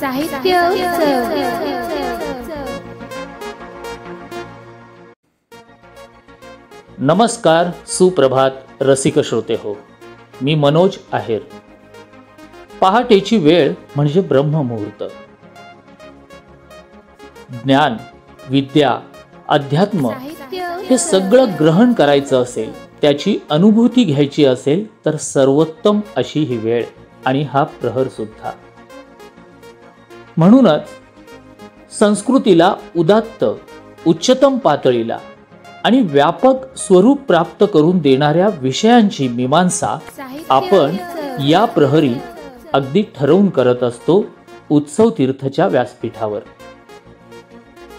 साहित्य उत्सव. नमस्कार, सुप्रभात रसिक श्रोते हो. मी मनोज आहेर. पहाटेची वेळ म्हणजे ब्रह्ममुहूर्त. ज्ञान, विद्या, अध्यात्म हे सगळं ग्रहण करायचं असेल, त्याची अनुभूती घ्यायची असेल तर सर्वोत्तम अशी ही वेळ आणि हा प्रहर सुद्धा. म्हणूनच संस्कृतीला उदात्त, उच्चतम पातळीला आणि व्यापक स्वरूप प्राप्त करून देणाऱ्या विषयांची मीमांसा आपण या प्रहरी अगदी ठरवून करत असतो उत्सव तीर्थच्या व्यासपीठावर.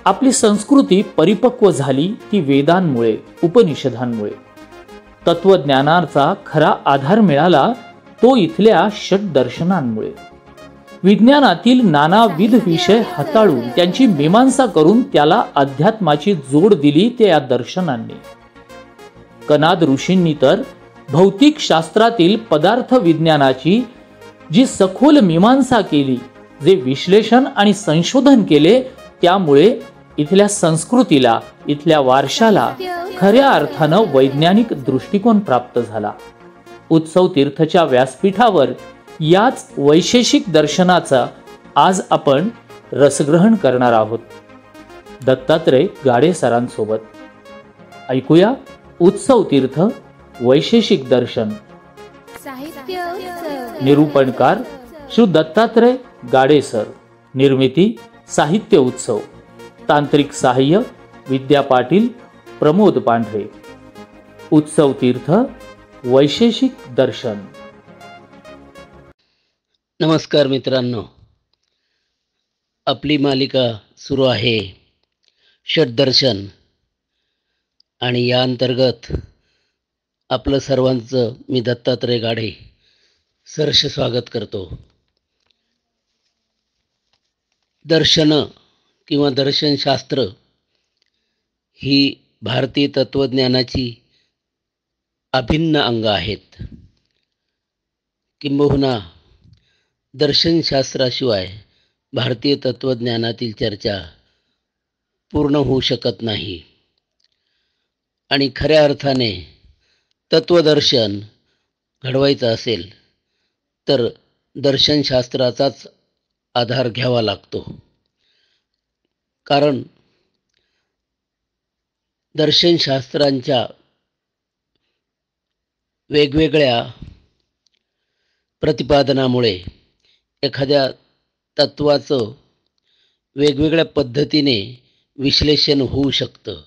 आपली संस्कृती परिपक्व झाली ती वेदांमुळे, उपनिषदांमुळे. तत्वज्ञानाचा खरा आधार मिळाला तो इथल्या षट्दर्शनांमुळे. विज्ञानातील नानाविध विषय हाताळून त्यांची मीमांसा करून त्याला अध्यात्माची जोड दिली ते या दर्शनांनी. कनाद ऋषींनी तर भौतिक शास्त्रातील पदार्थ विज्ञानाची जी सखोल मीमांसा केली, जे विश्लेषण आणि संशोधन केले, त्यामुळे इथल्या संस्कृतीला, इथल्या वारशाला खऱ्या अर्थानं वैज्ञानिक दृष्टिकोन प्राप्त झाला. उत्सव तीर्थच्या व्यासपीठावर याच वैशेषिक दर्शनाचा आज आपण रसग्रहण करणार आहोत दत्तात्रय गाडे सरांसोबत. ऐकूया उत्सव तीर्थ वैशेषिक दर्शन. निरूपणकार श्री दत्तात्रय गाडे सर. निर्मिती साहित्य उत्सव. तांत्रिक सहाय्य विद्या पाटील, प्रमोद पांढरे. उत्सव तीर्थ वैशेषिक दर्शन. नमस्कार मित्रांनो, आपली मालिका सुरू आहे षट्दर्शन आणि या अंतर्गत आपलं सर्वांचं मी दत्तात्रय गाडे सहर्ष स्वागत करतो. दर्शनं किंवा दर्शनशास्त्र ही भारतीय तत्त्वज्ञानाची अभिन्न अंग आहेत. किंबहुना दर्शनशास्त्राशिवाय भारतीय तत्त्वज्ञानातील चर्चा पूर्ण होऊ शकत नाही. आणि खऱ्या अर्थाने तत्त्वदर्शन घडवायचं असेल तर दर्शनशास्त्राचाच आधार घ्यावा लागतो. कारण दर्शनशास्त्रांच्या वेगवेगळ्या प्रतिपादनामुळे एखाद्या तत्वाचं वेगवेगळ्या पद्धतीने विश्लेषण होऊ शकतं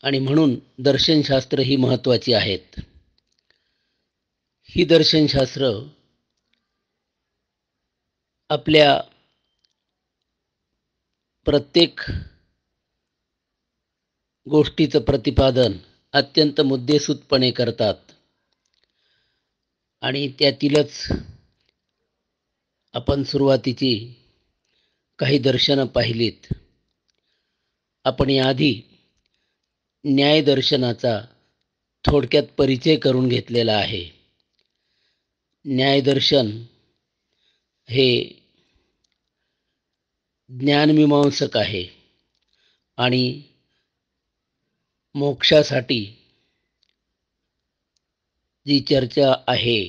आणि म्हणून दर्शनशास्त्र ही महत्त्वाची आहेत. ही दर्शनशास्त्र आपल्या प्रत्येक गोष्टीचं प्रतिपादन अत्यंत मुद्देसूदपणे करतात आणि त्यातीलच आपण सुरुवातीची काही दर्शनं पाहिलीत. आपण याआधी न्यायदर्शनाचा थोडक्यात परिचय करून घेतलेला आहे. न्यायदर्शन हे ज्ञानमीमांसक आहे आणि मोक्षासाठी जी चर्चा आहे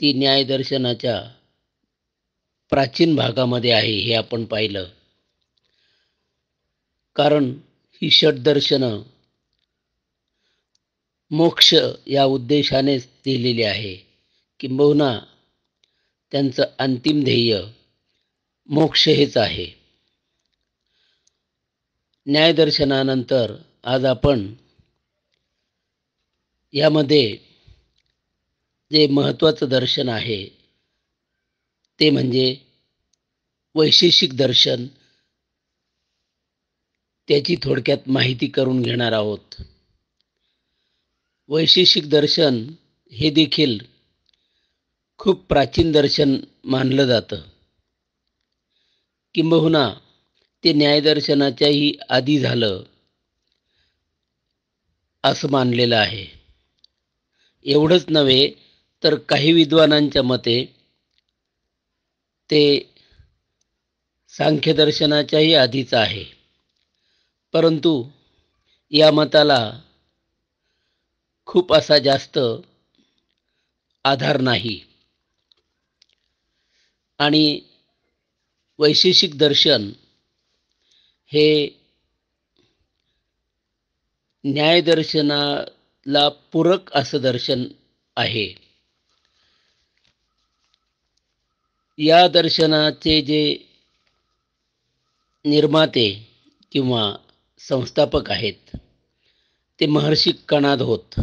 ती न्यायदर्शनाच्या प्राचीन भागामध्ये आहे हे आपण पाहिलं. कारण ही षट्दर्शनं मोक्ष या उद्देशानेच दिलेली आहे. किंबहुना त्यांचं अंतिम ध्येय मोक्ष हेच आहे. न्यायदर्शनानंतर आज आपण यामध्ये जे महत्त्वाचं दर्शन आहे ते म्हणजे वैशेषिक दर्शन, त्याची थोडक्यात माहिती करून घेणार आहोत. वैशेषिक दर्शन हे देखील खूप प्राचीन दर्शन मानलं जातं. किंबहुना ते न्यायदर्शनाच्याही आधी झालं असं मानलेलं आहे. एवढंच नव्हे तर काही विद्वानांच्या मते ते सांख्यदर्शनाच्याही आधीच आहे. परंतु या मताला खूप असा जास्त आधार नाही आणि वैशेषिक दर्शन हे न्यायदर्शनाला पूरक असं दर्शन आहे. या दर्शनाचे जे निर्माते किंवा संस्थापक आहेत ते महर्षी कणाद होत.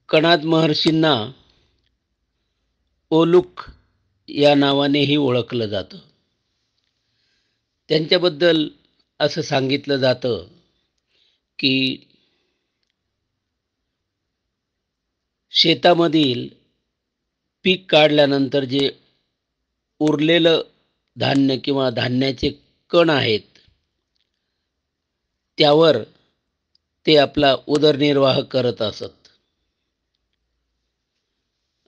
कणाद महर्षींना ओलुक या नावानेही ओळखलं जातं. त्यांच्याबद्दल असं सांगितलं जातं की शेतामधील पीक काढल्यानंतर जे उरलेलं धान्य किंवा धान्याचे कण आहेत त्यावर ते आपला उदरनिर्वाह करत असत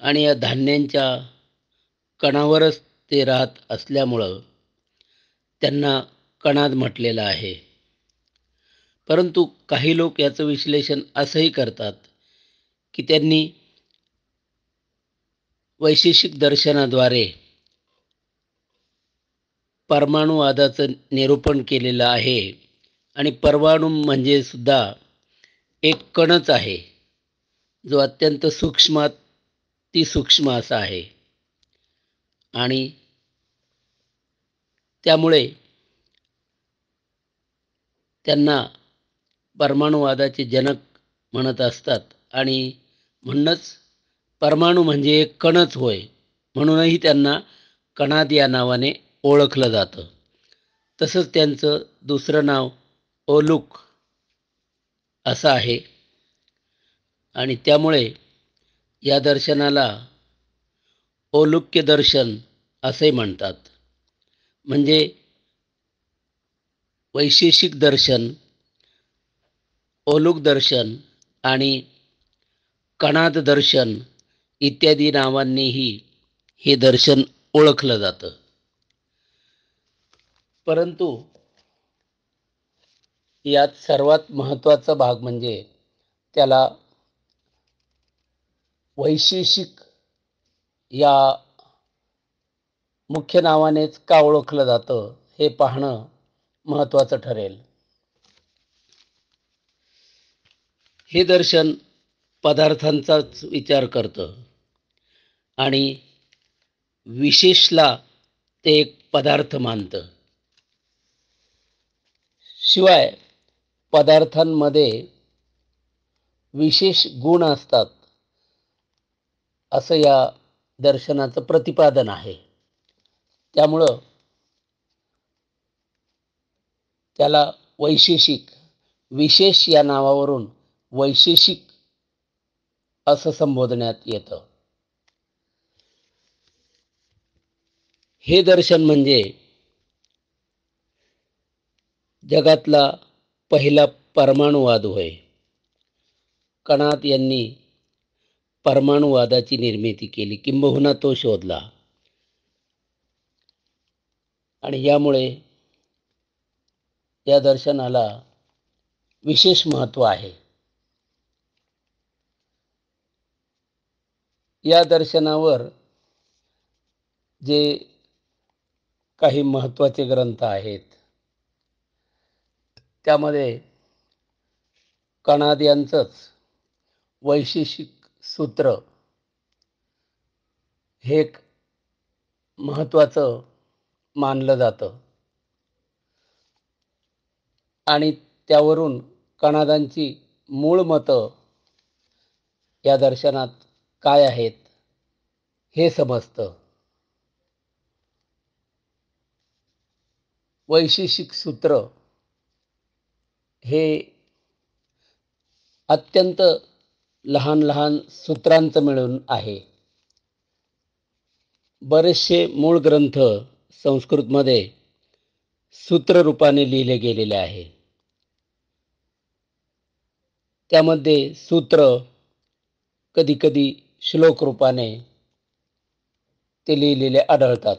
आणि या धान्यांच्या कणावरच ते राहत असल्यामुळं त्यांना कणाद म्हटलेलं आहे. परंतु काही लोक याचं विश्लेषण असंही करतात की त्यांनी वैशेषिक दर्शनाद्वारे परमाणुवादाचं निरूपण केलेलं आहे आणि परमाणु म्हणजे सुद्धा एक कणच आहे जो अत्यंत सूक्ष्माति सूक्ष्म असा आहे आणि त्यामुळे त्यांना परमाणुवादाचे जनक म्हणत असतात आणि म्हणूनच परमाणु म्हणजे एक कणच होय म्हणूनही त्यांना कणाद या नावाने ओळखलं जातं. तसंच त्यांचं दुसरं नाव ओलुक असं आहे आणि त्यामुळे या दर्शनाला औलुक्य दर्शन असे म्हणतात. म्हणजे वैशेषिक दर्शन, औलुक दर्शन आणि कणाद दर्शन इत्यादी नावांनीही हे दर्शन ओळखलं जातं. परंतु यात सर्वात महत्त्वाचा भाग म्हणजे त्याला वैशेषिक या मुख्य नावानेच का ओळखलं जातं हे पाहणं महत्त्वाचं ठरेल. हे दर्शन पदार्थांचाच विचार करतं आणि विशेषला ते एक पदार्थ मानतं. शिवाय पदार्थांमध्ये विशेष गुण असतात असं या दर्शनाचं प्रतिपादन आहे. त्यामुळं त्याला वैशेषिक, विशेष या नावावरून वैशेषिक असं संबोधण्यात येतं. हे दर्शन म्हणजे जगातला पहिला परमाणुवाद होय. कणाद यांनी परमाणुवादाची निर्मिती केली, किंबहुना तो शोधला आणि यामुळे या दर्शनाला विशेष महत्त्व आहे. या दर्शनावर जे काही महत्त्वाचे ग्रंथ आहेत त्यामध्ये कणाद यांचंच वैशेषिक सूत्र हे एक महत्त्वाचं मानलं जातं आणि त्यावरून कणादांची मूळ मतं या दर्शनात काय आहेत हे समजतं. वैशेषिक सूत्र हे अत्यंत लहान लहान सूत्रांचं मिळून आहे. बरेचसे मूळ ग्रंथ संस्कृतमध्ये सूत्ररूपाने लिहिले गेलेले आहे. त्यामध्ये सूत्र कधी कधी श्लोक रूपाने ते लिहिलेले आढळतात.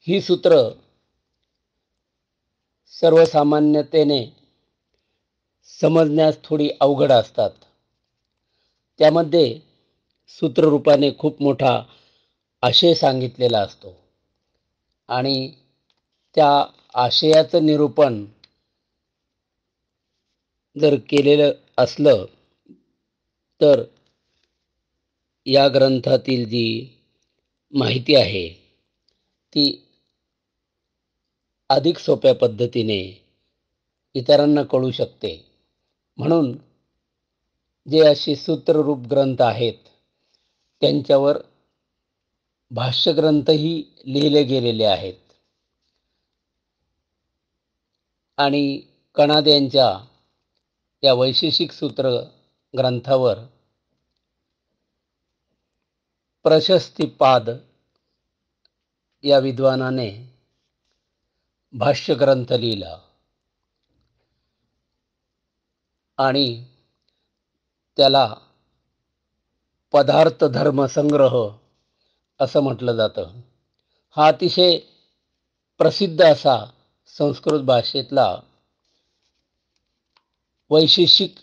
ही सूत्र सर्वसामान्यतेने समजण्यास थोडी अवघड असतात. त्यामध्ये सूत्ररूपाने खूप मोठा आशय सांगितलेला असतो आणि त्या आशयाचं निरूपण जर केलेलं असलं तर या ग्रंथातील जी माहिती आहे ती अधिक सोप्या पद्धतीने इतरांना कळू शकते. म्हणून जे असे सूत्ररूप ग्रंथ आहेत त्यांच्यावर भाष्यग्रंथही लिहिले गेलेले आहेत आणि कणाद यांच्या या वैशेषिक सूत्र ग्रंथावर प्रशस्तीपाद या विद्वानाने भाष्यग्रंथ लिहिला आणि त्याला पदार्थ धर्म संग्रह असं म्हटलं जातं. हा अतिशय प्रसिद्ध असा संस्कृत भाषेतला वैशेषिक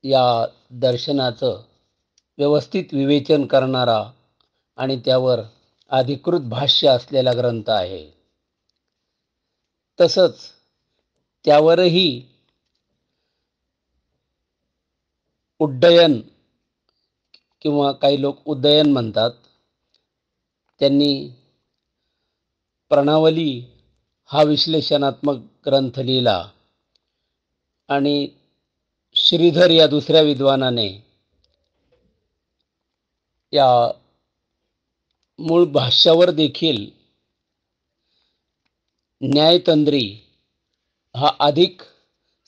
या दर्शनाचं व्यवस्थित विवेचन करणारा आणि त्यावर अधिकृत भाष्य असलेला ग्रंथ आहे. तसंच त्यावरही उड्डयन किंवा काही लोक उदयन म्हणतात, त्यांनी प्रणावली हा विश्लेषणात्मक ग्रंथ लिहिला आणि श्रीधर या दुसऱ्या विद्वानाने या मूळ भाष्यावर देखील न्यायतंत्री हा अधिक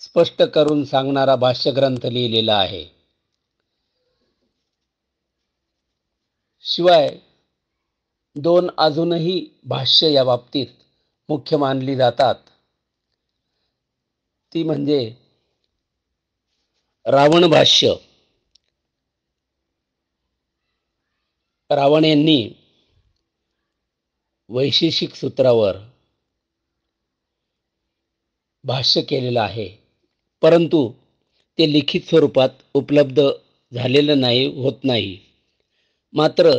स्पष्ट करून सांगणारा भाष्यग्रंथ लिहिलेला आहे. शिवाय दोन अजूनही भाष्य या बाबतीत मुख्य मानली जातात. ती म्हणजे रावण भाष्य. रावण यांनी वैशेषिक सूत्रावर भाष्य केलेलं आहे, परंतु ते लिखित स्वरूपात उपलब्ध झालेलं होत नाही. मात्र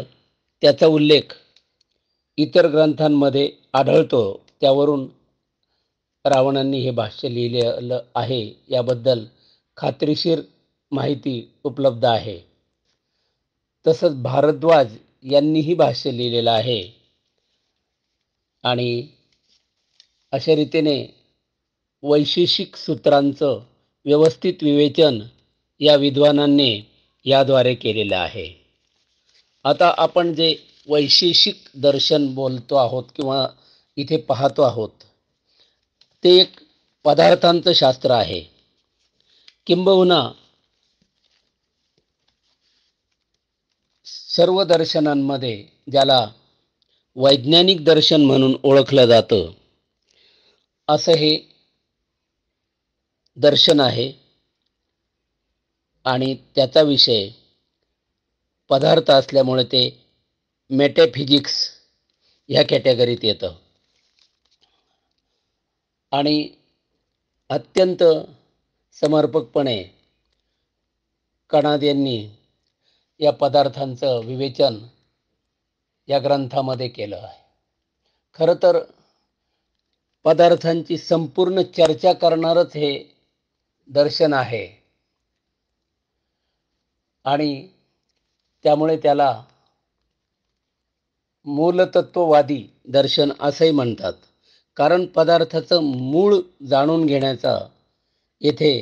त्याचा उल्लेख इतर ग्रंथांमध्ये आढळतो. त्यावरून रावणांनी हे भाष्य लिहिलेलं आहे याबद्दल खात्रीशीर माहिती उपलब्ध आहे. तसंच भारद्वाज यांनीही भाष्य लिहिलेलं आहे आणि अशा रीतीने वैशेषिक सूत्रांचं व्यवस्थित विवेचन या विद्वानांनी याद्वारे केलेलं आहे. आता आपण जे वैशेषिक दर्शन बोलतो आहोत किंवा इथे पाहतो आहोत ते एक पदार्थांचं शास्त्र आहे. किंबहुना सर्व दर्शनांमध्ये ज्याला वैज्ञानिक दर्शन म्हणून ओळखलं जातं असं हे दर्शन आहे आणि त्याचा विषय पदार्थ असल्यामुळे ते मेटाफिजिक्स ह्या कॅटेगरीत येतं आणि अत्यंत समर्पकपणे कणाद यांनी या पदार्थांचं विवेचन या ग्रंथामध्ये केलं आहे. खरं तर पदार्थांची संपूर्ण चर्चा करणारच हे दर्शन आहे आणि त्यामुळे त्याला मूलतत्ववादी दर्शन असंही म्हणतात, कारण पदार्थाचं मूळ जाणून घेण्याचा येथे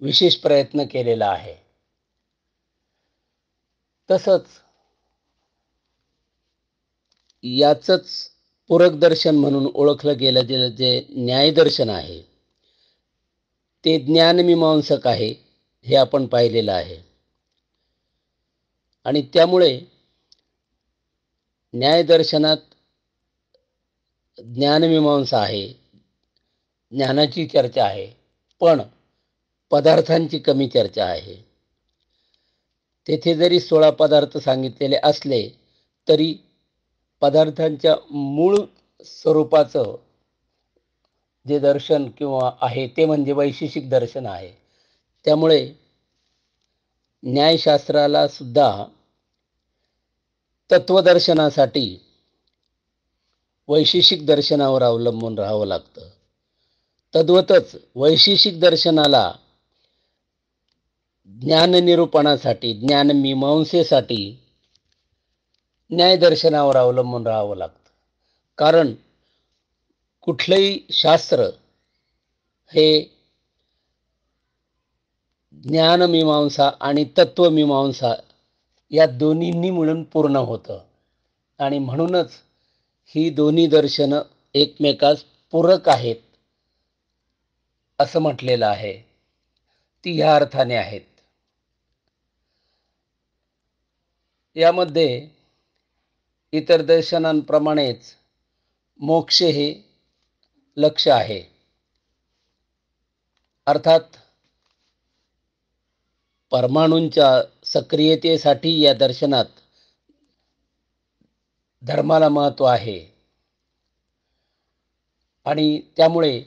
विशेष प्रयत्न केलेला आहे. तसंच याचंच पूरक दर्शन म्हणून ओळखलं गेलं जे न्यायदर्शन आहे ते ज्ञानमीमांसक आहे हे आपण पाहिलेलं आहे आणि त्यामुळे न्यायदर्शनात ज्ञानमीमांसा आहे, ज्ञानाची चर्चा आहे, पण पदार्थांची कमी चर्चा आहे. तेथे जरी 16 पदार्थ सांगितलेले असले तरी पदार्थांच्या मूळ स्वरूपाचं जे दर्शन किंवा आहे ते म्हणजे वैशेषिक दर्शन आहे. त्यामुळे न्यायशास्त्राला सुद्धा तत्वदर्शनासाठी वैशेषिक दर्शनावर अवलंबून राहावं लागतं. तद्वतच वैशेषिक दर्शनाला ज्ञाननिरूपणासाठी, ज्ञानमीमांसेसाठी न्यायदर्शनावर अवलंबून राहावं लागतं. कारण कुठलंही शास्त्र हे ज्ञानमीमांसा आणि तत्वमीमांसा या दोन्हींनी मिळून पूर्ण होतं आणि म्हणूनच ही दोन्ही दर्शनं एकमेकास पूरक आहेत असं म्हटलेलं आहे. ती ह्या अर्थाने आहेत. यामध्ये इतर दर्शनांप्रमाणेच मोक्ष हे लक्ष्य आहे. अर्थात परमाणूंच्या सक्रियतेसाठी या दर्शनात धर्माला महत्त्व आहे आणि त्यामुळे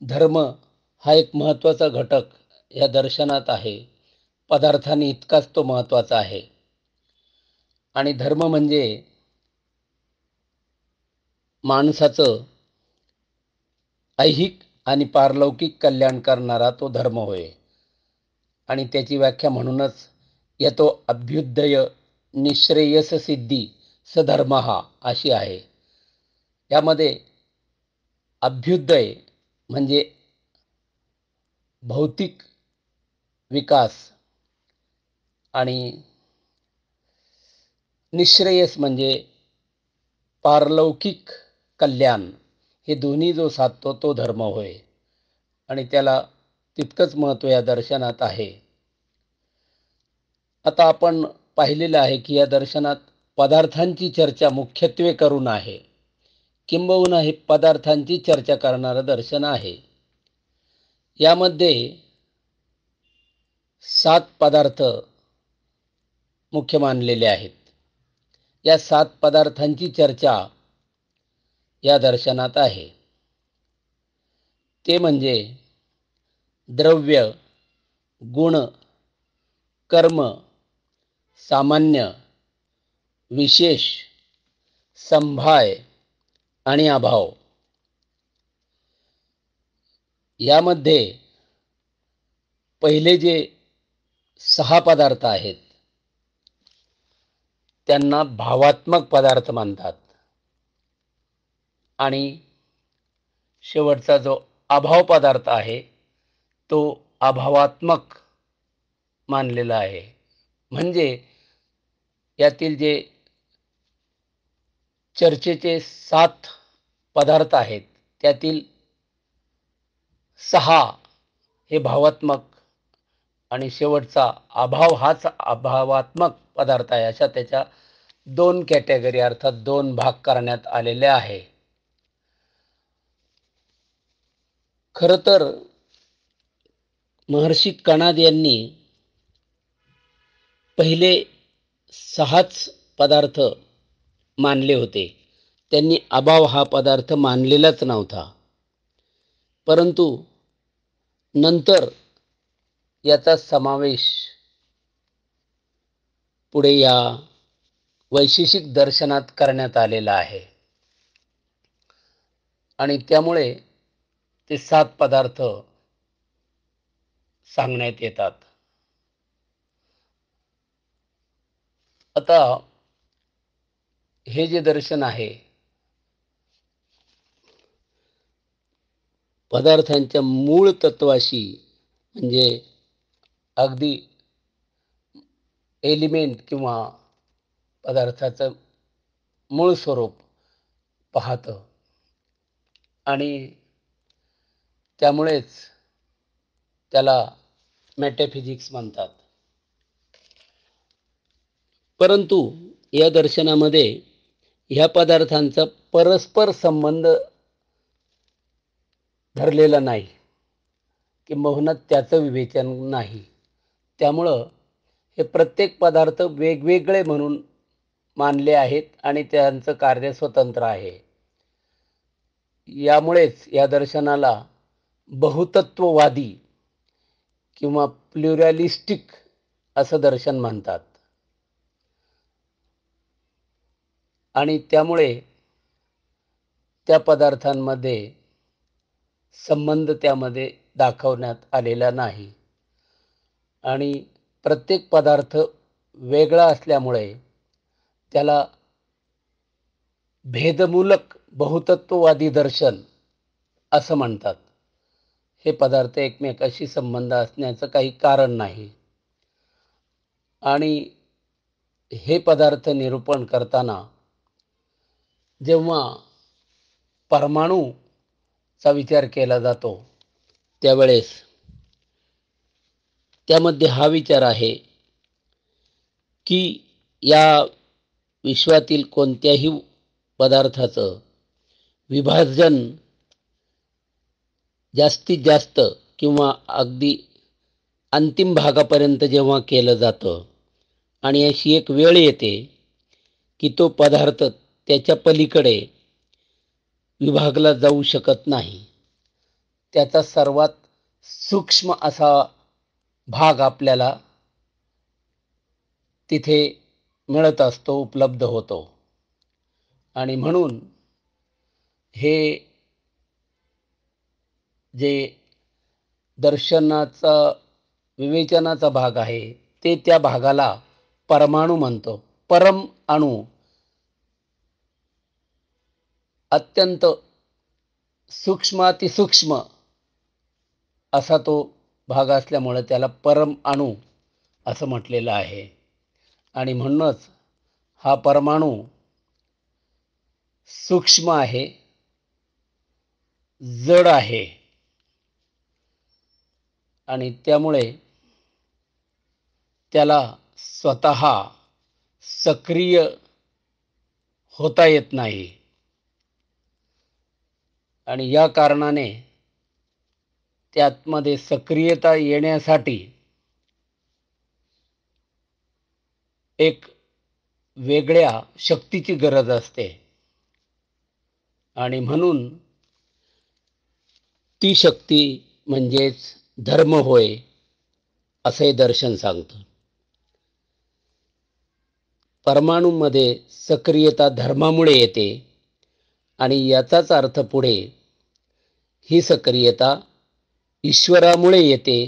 धर्म हा एक महत्त्वाचा घटक या दर्शनात आहे. पदार्थांनी इतकाच तो महत्त्वाचा आहे आणि धर्म म्हणजे माणसाचं ऐहिक आणि पारलौकिक कल्याण करणारा तो धर्म होय आणि त्याची व्याख्या म्हणूनच येतो अभ्युदय निःश्रेयस सिद्धी सधर्म हा अशी आहे. यामध्ये अभ्युदय म्हणजे भौतिक विकास आणि निःश्रेयस म्हणजे पारलौकिक कल्याण हे दोन्ही जो साधतो तो धर्म होय आणि त्याला तितकंच महत्त्व या दर्शनात आहे. आता आपण पाहिलेलं आहे की या दर्शनात पदार्थांची चर्चा मुख्यत्वे करून आहे, किंबहुना हे पदार्थांची चर्चा करणारं दर्शन आहे. यामध्ये 7 पदार्थ मुख्य मानलेले आहेत. या 7 पदार्थांची चर्चा या दर्शनात आहे. ते म्हणजे द्रव्य, गुण, कर्म, सामान्य, विशेष, संभाय आणि अभाव. यामध्ये पहिले जे 6 पदार्थ आहेत त्यांना भावात्मक पदार्थ मानतात आणि शेवटचा जो अभाव पदार्थ आहे तो अभावात्मक मानलेला आहे. म्हणजे यातील जे चर्चेचे 7 पदार्थ आहेत त्यातील 6 हे भावात्मक आणि शेवटचा अभाव हाच अभावात्मक पदार्थ आहे. अशा त्याच्या 2 कॅटेगरी अर्थात 2 भाग करण्यात आलेले आहे. खरं तर महर्षी कणाद यांनी पहिले 6च पदार्थ मानले होते. त्यांनी अभाव हा पदार्थ मानलेलाच नव्हता. परंतु नंतर याचा समावेश पुढे या वैशेषिक दर्शनात करण्यात आलेला आहे आणि त्यामुळे ते 7 पदार्थ सांगण्यात येतात. आता हे जे दर्शन आहे पदार्थांच्या मूळ तत्वाशी म्हणजे अगदी एलिमेंट किंवा पदार्थाचं मूळ स्वरूप पाहतं आणि त्यामुळेच त्याला मेटाफिजिक्स म्हणतात. परंतु या दर्शनामध्ये ह्या पदार्थांचा परस्पर संबंध धरलेला नाही किंबहुना त्याचं विवेचन नाही. त्यामुळं हे प्रत्येक पदार्थ वेगवेगळे म्हणून मानले आहेत आणि त्यांचं कार्य स्वतंत्र आहे. यामुळेच या दर्शनाला बहुतत्ववादी किंवा प्लुरॅलिस्टिक असं दर्शन म्हणतात. आणि त्यामुळे त्या पदार्थांमध्ये संबंध त्यामध्ये दाखवण्यात आलेला नाही आणि प्रत्येक पदार्थ वेगळा असल्यामुळे त्याला भेदमूलक बहुतत्ववादी दर्शन असं म्हणतात. हे पदार्थ एकमेकाशी संबंध असण्याचं काही कारण नाही. आणि हे पदार्थ निरूपण करताना जेव्हा परमाणूचा विचार केला जातो त्यावेळेस त्यामध्ये हा विचार आहे की या विश्वातील कोणत्याही पदार्थाचं विभाजन जास्तीत जास्त किंवा अगदी अंतिम भागापर्यंत जेव्हा केलं जातं आणि अशी एक वेळ येते की तो पदार्थ त्याच्या पलीकडे विभागला जाऊ शकत नाही, त्याचा सर्वात सूक्ष्म असा भाग आपल्याला तिथे मिळत असतो, उपलब्ध होतो. आणि म्हणून हे जे दर्शनाचा विवेचनाचा भाग आहे ते त्या भागाला परमाणू म्हणतो. परम अणू अत्यंत सूक्ष्मातिसूक्ष्म असा तो भाग असल्यामुळे त्याला परम अणू असं म्हटलेलं आहे. आणि म्हणूनच हा परमाणू सूक्ष्म आहे, जड आहे आणि त्यामुळे त्याला स्वतः सक्रिय होता येत नाही. आणि या कारणाने त्यामध्ये सक्रियता येण्यासाठी एक वेगळ्या शक्तीची गरज असते आणि म्हणून ती शक्ती म्हणजेच धर्म होय असे दर्शन सांगतं. परमाणूमध्ये सक्रियता धर्मामुळे येते आणि याचाच अर्थ पुढे ही सक्रियता ईश्वरामुळे येते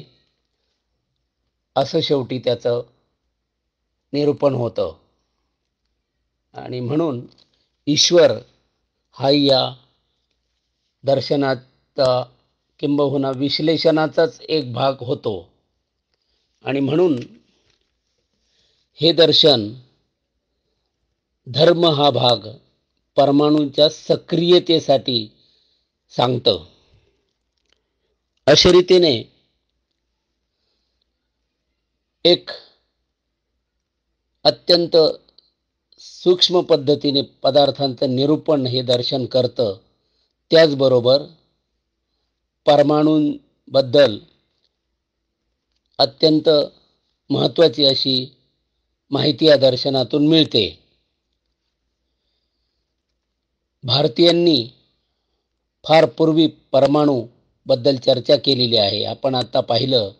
असं शेवटी त्याचं निरूपण होतं. आणि म्हणून ईश्वर हा या दर्शनाचा किंबहुना विश्लेषणाचाच एक भाग होतो. आणि म्हणून हे दर्शन धर्म हा भाग परमाणूच्या सक्रियतेसाठी सांगतं. अशा रीतीने एक अत्यंत सूक्ष्म पद्धतीने पदार्थांचं निरूपण हे दर्शन करतं. त्याचबरोबर परमाणूंबद्दल अत्यंत महत्त्वाची अशी माहिती या दर्शनातून मिळते. भारतीयांनी फार पूर्वी परमाणूबद्दल चर्चा केलेली आहे. आपण आता पाहिलं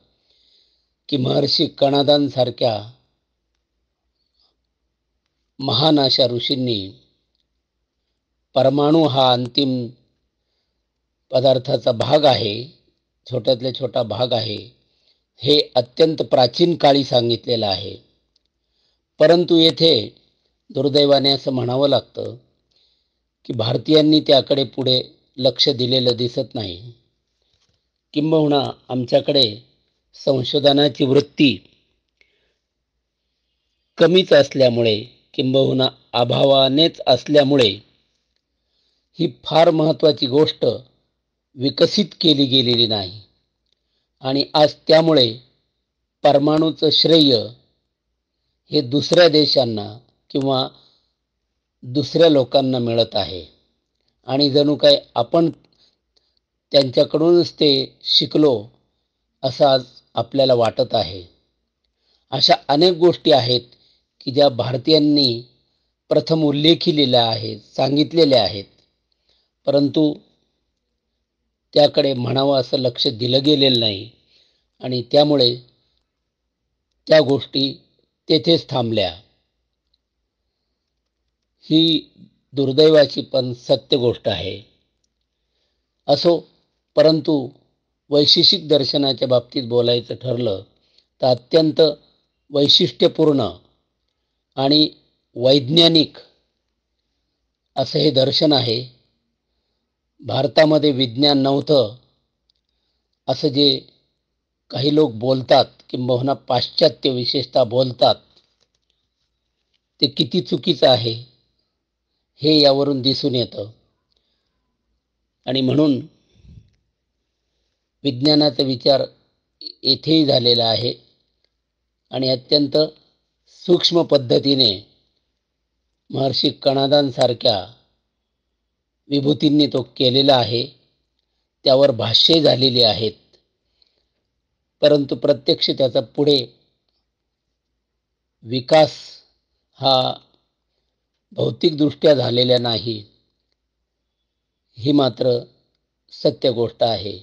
की महर्षी कणादांसारख्या महान अशा ऋषींनी परमाणू हा अंतिम पदार्थाचा भाग आहे, छोट्यातल्या छोटा भाग आहे, हे अत्यंत प्राचीन काळी सांगितलेलं आहे. परंतु येथे दुर्दैवाने असं म्हणावं लागतं की भारतीयांनी त्याकडे पुढे लक्ष दिलेलं दिसत नाही. किंबहुना आमच्याकडे संशोधनाची वृत्ती कमीच असल्यामुळे किंबहुना अभावानेच असल्यामुळे ही फार महत्त्वाची गोष्ट विकसित केली गेलेली नाही. आणि आज त्यामुळे परमाणूचं श्रेय हे दुसऱ्या देशांना किंवा दुसऱ्या लोकांना मिळत आहे आणि जणू काय आपण त्यांच्याकडूनच ते शिकलो असं आज आपल्याला वाटत आहे. अशा अनेक गोष्टी आहेत की ज्या भारतीयांनी प्रथम उल्लेखिलेल्या आहेत, सांगितलेल्या आहेत, परंतु त्याकडे म्हणावं असं लक्ष दिलं गेलेलं नाही आणि त्यामुळे त्या गोष्टी तेथेच थांबल्या. ही दुर्दैवाची पण सत्य गोष्ट आहे. असो, परंतु वैशेषिक दर्शनाच्या बाबतीत बोलायचं ठरलं तर अत्यंत वैशिष्ट्यपूर्ण आणि वैज्ञानिक असं हे दर्शन आहे. भारतामध्ये विज्ञान नव्हतं असं जे काही लोक बोलतात, किंबहुना पाश्चात्य विशेषतः बोलतात, ते किती चुकीचं आहे हे यावरून दिसून येतं. आणि म्हणून विज्ञानाचा विचार येथेही झालेला आहे आणि अत्यंत सूक्ष्म पद्धतीने महर्षी कणादांसारख्या विभूतींनी तो केलेला आहे. त्यावर भाष्ये झालेली आहेत, परंतु प्रत्यक्ष त्याचा पुढे विकास हा भौतिकदृष्ट्या झालेला नाही, ही मात्र सत्य गोष्ट आहे.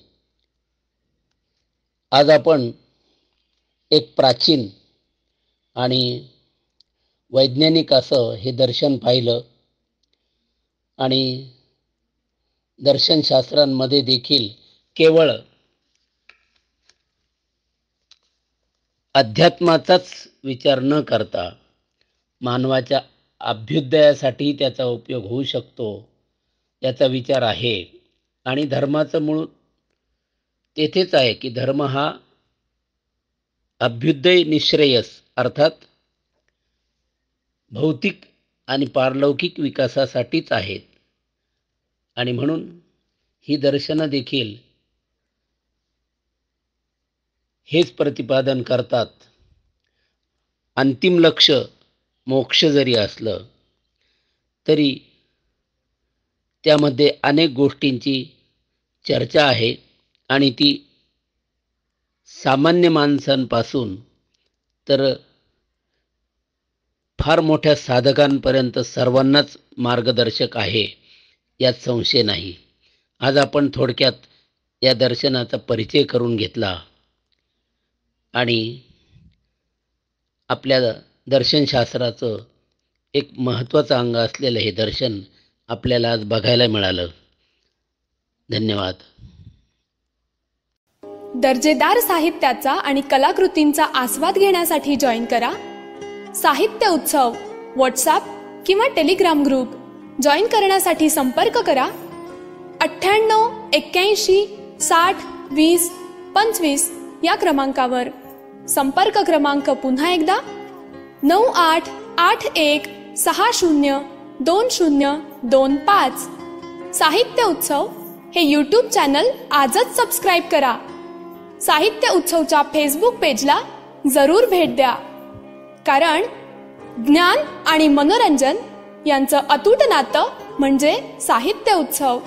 आज आपण एक प्राचीन आणि वैज्ञानिक असं हे दर्शन पाहिलं आणि दर्शनशास्त्रांमध्ये देखील केवळ अध्यात्माचाच विचार न करता मानवाच्या अभ्युदयासाठी त्याचा उपयोग होऊ शकतो याचा विचार आहे. आणि धर्माचं मूळ तेथेच आहे की धर्म हा अभ्युदय निःश्रेयस अर्थात भौतिक आणि पारलौकिक विकासासाठीच आहेत. आणि म्हणून ही दर्शनं देखील हेच प्रतिपादन करतात. अंतिम लक्ष मोक्ष जरी असलं तरी त्यामध्ये अनेक गोष्टींची चर्चा आहे आणि ती सामान्य माणसांपासून तर फार मोठ्या साधकांपर्यंत सर्वांनाच मार्गदर्शक आहे यात संशय नाही. आज आपण थोडक्यात या दर्शनाचा परिचय करून घेतला आणि आपल्या दर्शनशास्त्राचं एक महत्त्वाचं अंग असलेलं हे दर्शन आपल्याला आज बघायला मिळालं. धन्यवाद. दर्जेदार साहित्याचा आणि कलाकृतींचा आस्वाद घेण्यासाठी जॉईन करा साहित्य उत्सव व्हॉट्सॲप किंवा टेलिग्राम ग्रुप. जॉईन करण्यासाठी संपर्क करा 98 81 60 20 25 या क्रमांकावर. संपर्क क्रमांक पुन्हा एकदा 9881 60 2025. साहित्य उत्सव हे यूट्यूब चॅनल आजच सबस्क्राईब करा. साहित्य उत्सवच्या फेसबुक पेजला जरूर भेट द्या, कारण ज्ञान आणि मनोरंजन यांचं अतूट नातं म्हणजे साहित्य उत्सव.